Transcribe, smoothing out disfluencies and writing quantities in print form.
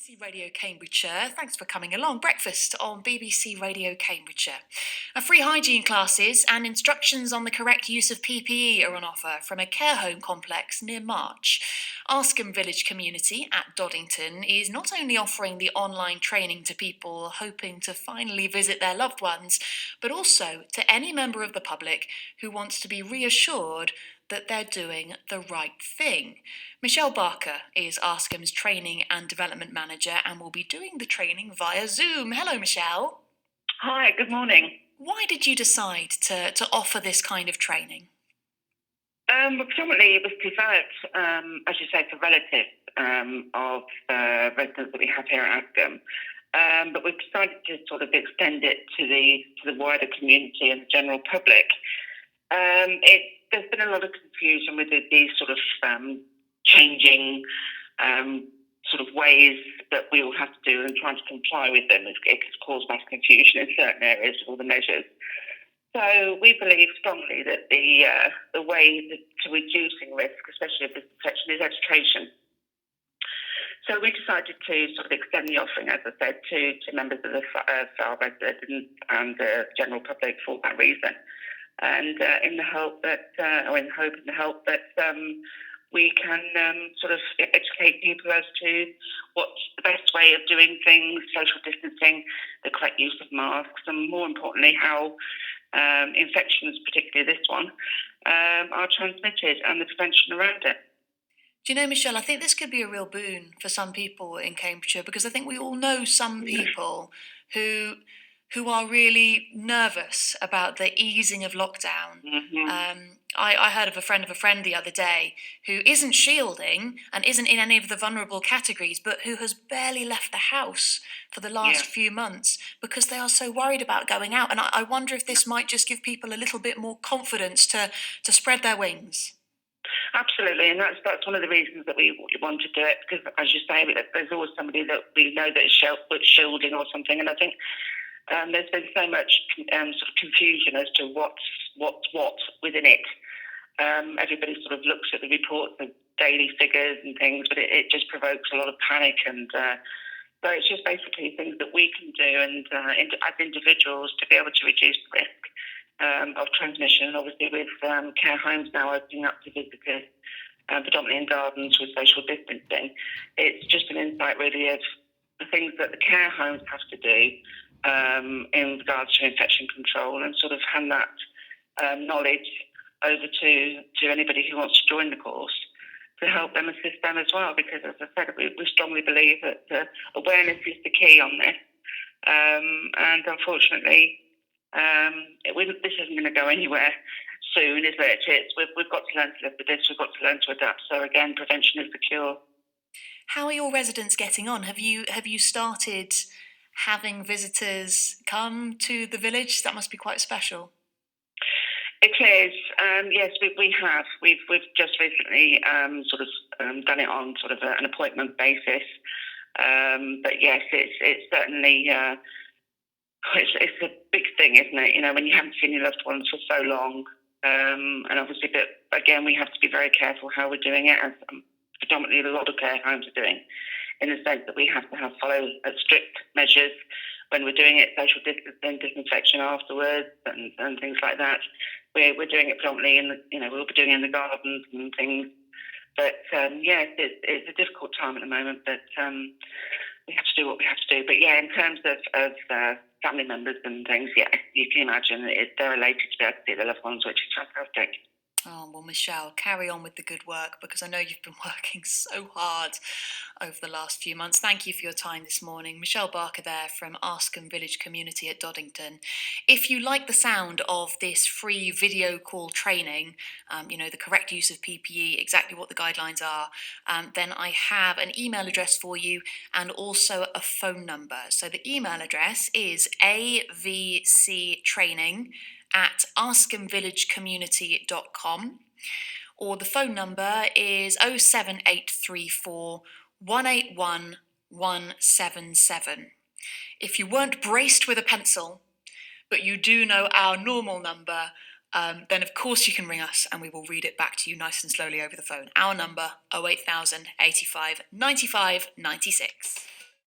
BBC Radio Cambridgeshire. Thanks for coming along. Breakfast on BBC Radio Cambridgeshire. Free hygiene classes and instructions on the correct use of PPE are on offer from a care home complex near March. Arscombe Village Community at Doddington is not only offering the online training to people hoping to finally visit their loved ones, but also to any member of the public who wants to be reassured that they're doing the right thing. Michelle Barker is Arscombe's Training and Development Manager and will be doing the training via Zoom. Hello, Michelle. Hi, good morning. Why did you decide to offer this kind of training? Well, predominantly it was developed, as you say, for relatives of residents that we have here at Arscombe. But we've decided to sort of extend it to the wider community and the general public. There's been a lot of confusion with these sort of changing sort of ways that we all have to do and trying to comply with them. It can cause mass confusion in certain areas of all the measures. So we believe strongly that the way to reducing risk, especially of this infection, is education. So we decided to sort of extend the offering, as I said, to members of our residents and the general public for that reason. And in the hope that we can sort of educate people as to what's the best way of doing things, social distancing, the correct use of masks, and more importantly, how infections, particularly this one, are transmitted and the prevention around it. Do you know, Michelle, I think this could be a real boon for some people in Cambridgeshire, because I think we all know some people who are really nervous about the easing of lockdown. Mm-hmm. I heard of a friend the other day who isn't shielding and isn't in any of the vulnerable categories, but who has barely left the house for the last few months because they are so worried about going out. And I wonder if this might just give people a little bit more confidence to spread their wings. Absolutely, and that's one of the reasons that we want to do it, because, as you say, there's always somebody that we know that is shielding or something, and I think there's been so much sort of confusion as to what's what within it. Everybody sort of looks at the reports, the daily figures and things, but it just provokes a lot of panic. And so it's just basically things that we can do, and as individuals, to be able to reduce the risk of transmission. And obviously, with care homes now opening up to visitors, predominantly in gardens with social distancing, it's just an insight really of the things that the care homes have to do in regards to infection control, and sort of hand that knowledge over to anybody who wants to join the course to help them, assist them as well. Because, as I said, we strongly believe that awareness is the key on this. And unfortunately, this isn't going to go anywhere soon, is it? We've got to learn to live with this. We've got to learn to adapt. So again, prevention is the cure. How are your residents getting on? Have you started having visitors come to the village? That must be quite special. It is. Yes, we have. We've just recently done it on sort of an appointment basis. But yes, it's certainly it's a big thing, isn't it? You know, when you haven't seen your loved ones for so long, and obviously, but again, we have to be very careful how we're doing it, as predominantly a lot of care homes are doing, in the sense that we have to follow strict measures when we're doing it, social distancing, disinfection afterwards, and things like that. We're doing it predominantly we'll be doing it in the gardens and things. But yes, it's a difficult time at the moment, but we have to do what we have to do. But yeah, in terms of family members and things, yeah, you can imagine they're elated to be able to see their loved ones, which is fantastic. Oh, well, Michelle, carry on with the good work, because I know you've been working so hard over the last few months. Thank you for your time this morning. Michelle Barker there from Arscombe Village Community at Doddington. If you like the sound of this free video call training, the correct use of PPE, exactly what the guidelines are, then I have an email address for you and also a phone number. So the email address is avctraining@arscombevillagecommunity.com, or the phone number is 07834 181 177. If you weren't braced with a pencil, but you do know our normal number, then of course you can ring us and we will read it back to you nice and slowly over the phone. Our number, 08000 85 95 96.